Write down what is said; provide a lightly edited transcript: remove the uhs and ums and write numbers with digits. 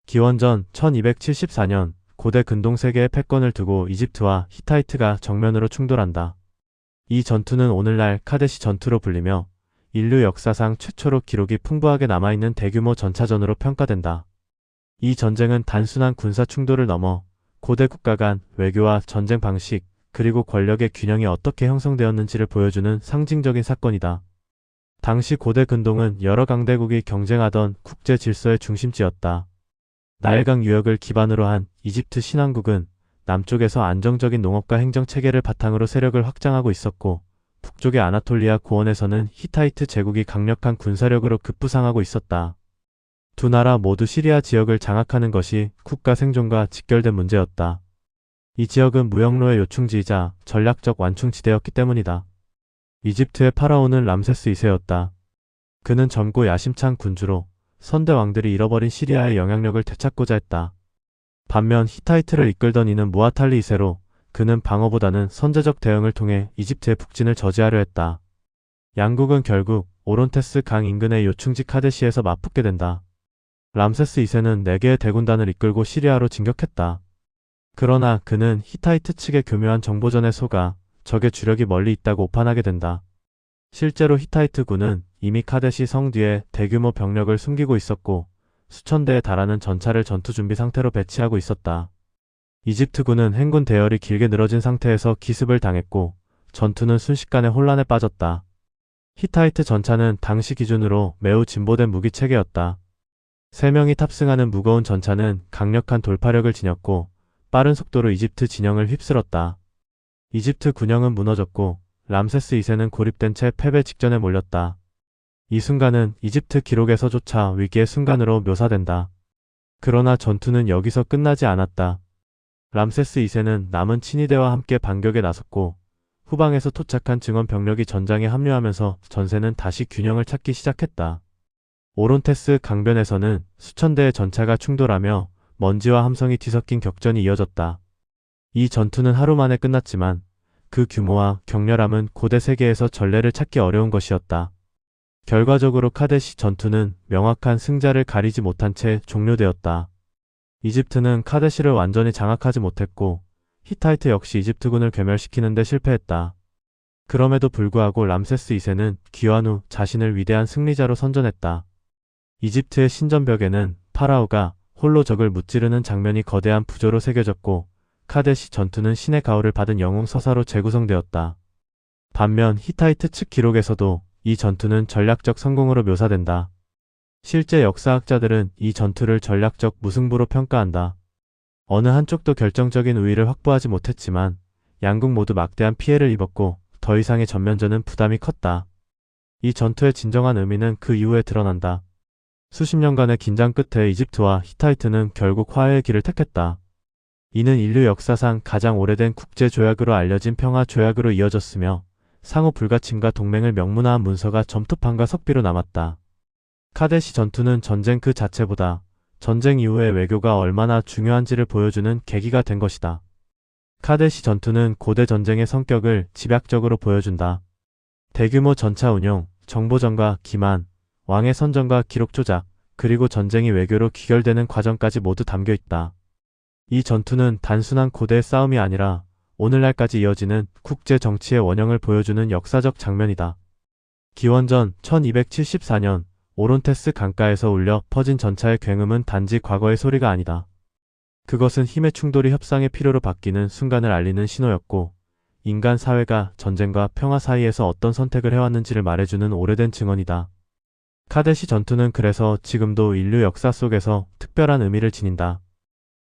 기원전 1274년 고대 근동 세계의 패권을 두고 이집트와 히타이트가 정면으로 충돌한다. 이 전투는 오늘날 카데시 전투로 불리며 인류 역사상 최초로 기록이 풍부하게 남아있는 대규모 전차전으로 평가된다. 이 전쟁은 단순한 군사 충돌을 넘어 고대 국가 간 외교와 전쟁 방식, 그리고 권력의 균형이 어떻게 형성되었는지를 보여주는 상징적인 사건이다. 당시 고대 근동은 여러 강대국이 경쟁하던 국제 질서의 중심지였다. 나일강 유역을 기반으로 한 이집트 신왕국은 남쪽에서 안정적인 농업과 행정 체계를 바탕으로 세력을 확장하고 있었고, 북쪽의 아나톨리아 고원에서는 히타이트 제국이 강력한 군사력으로 급부상하고 있었다. 두 나라 모두 시리아 지역을 장악하는 것이 국가 생존과 직결된 문제였다. 이 지역은 무역로의 요충지이자 전략적 완충지대였기 때문이다. 이집트의 파라오는 람세스 2세였다. 그는 젊고 야심찬 군주로 선대 왕들이 잃어버린 시리아의 영향력을 되찾고자 했다. 반면 히타이트를 이끌던 이는 무아탈리 2세로 그는 방어보다는 선제적 대응을 통해 이집트의 북진을 저지하려 했다. 양국은 결국 오론테스 강 인근의 요충지 카데시에서 맞붙게 된다. 람세스 2세는 4개의 대군단을 이끌고 시리아로 진격했다. 그러나 그는 히타이트 측의 교묘한 정보전에 속아 적의 주력이 멀리 있다고 오판하게 된다. 실제로 히타이트군은 이미 카데시 성 뒤에 대규모 병력을 숨기고 있었고, 수천 대에 달하는 전차를 전투 준비 상태로 배치하고 있었다. 이집트군은 행군 대열이 길게 늘어진 상태에서 기습을 당했고, 전투는 순식간에 혼란에 빠졌다. 히타이트 전차는 당시 기준으로 매우 진보된 무기 체계였다. 3명이 탑승하는 무거운 전차는 강력한 돌파력을 지녔고, 빠른 속도로 이집트 진영을 휩쓸었다. 이집트 군영은 무너졌고, 람세스 2세는 고립된 채 패배 직전에 몰렸다. 이 순간은 이집트 기록에서조차 위기의 순간으로 묘사된다. 그러나 전투는 여기서 끝나지 않았다. 람세스 2세는 남은 친위대와 함께 반격에 나섰고, 후방에서 토착한 증원 병력이 전장에 합류하면서 전세는 다시 균형을 찾기 시작했다. 오론테스 강변에서는 수천 대의 전차가 충돌하며 먼지와 함성이 뒤섞인 격전이 이어졌다. 이 전투는 하루 만에 끝났지만 그 규모와 격렬함은 고대 세계에서 전례를 찾기 어려운 것이었다. 결과적으로 카데시 전투는 명확한 승자를 가리지 못한 채 종료되었다. 이집트는 카데시를 완전히 장악하지 못했고, 히타이트 역시 이집트군을 괴멸시키는 데 실패했다. 그럼에도 불구하고 람세스 2세는 귀환 후 자신을 위대한 승리자로 선전했다. 이집트의 신전벽에는 파라오가 홀로 적을 무찌르는 장면이 거대한 부조로 새겨졌고, 카데시 전투는 신의 가호를 받은 영웅 서사로 재구성되었다. 반면 히타이트 측 기록에서도 이 전투는 전략적 성공으로 묘사된다. 실제 역사학자들은 이 전투를 전략적 무승부로 평가한다. 어느 한쪽도 결정적인 우위를 확보하지 못했지만 양국 모두 막대한 피해를 입었고, 더 이상의 전면전은 부담이 컸다. 이 전투의 진정한 의미는 그 이후에 드러난다. 수십 년간의 긴장 끝에 이집트와 히타이트는 결국 화해의 길을 택했다. 이는 인류 역사상 가장 오래된 국제조약으로 알려진 평화조약으로 이어졌으며, 상호 불가침과 동맹을 명문화한 문서가 점토판과 석비로 남았다. 카데시 전투는 전쟁 그 자체보다 전쟁 이후의 외교가 얼마나 중요한지를 보여주는 계기가 된 것이다. 카데시 전투는 고대 전쟁의 성격을 집약적으로 보여준다. 대규모 전차 운용, 정보전과 기만, 왕의 선전과 기록 조작, 그리고 전쟁이 외교로 귀결되는 과정까지 모두 담겨 있다. 이 전투는 단순한 고대의 싸움이 아니라 오늘날까지 이어지는 국제 정치의 원형을 보여주는 역사적 장면이다. 기원전 1274년 오론테스 강가에서 울려 퍼진 전차의 굉음은 단지 과거의 소리가 아니다. 그것은 힘의 충돌이 협상의 필요로 바뀌는 순간을 알리는 신호였고, 인간 사회가 전쟁과 평화 사이에서 어떤 선택을 해왔는지를 말해주는 오래된 증언이다. 카데시 전투는 그래서 지금도 인류 역사 속에서 특별한 의미를 지닌다.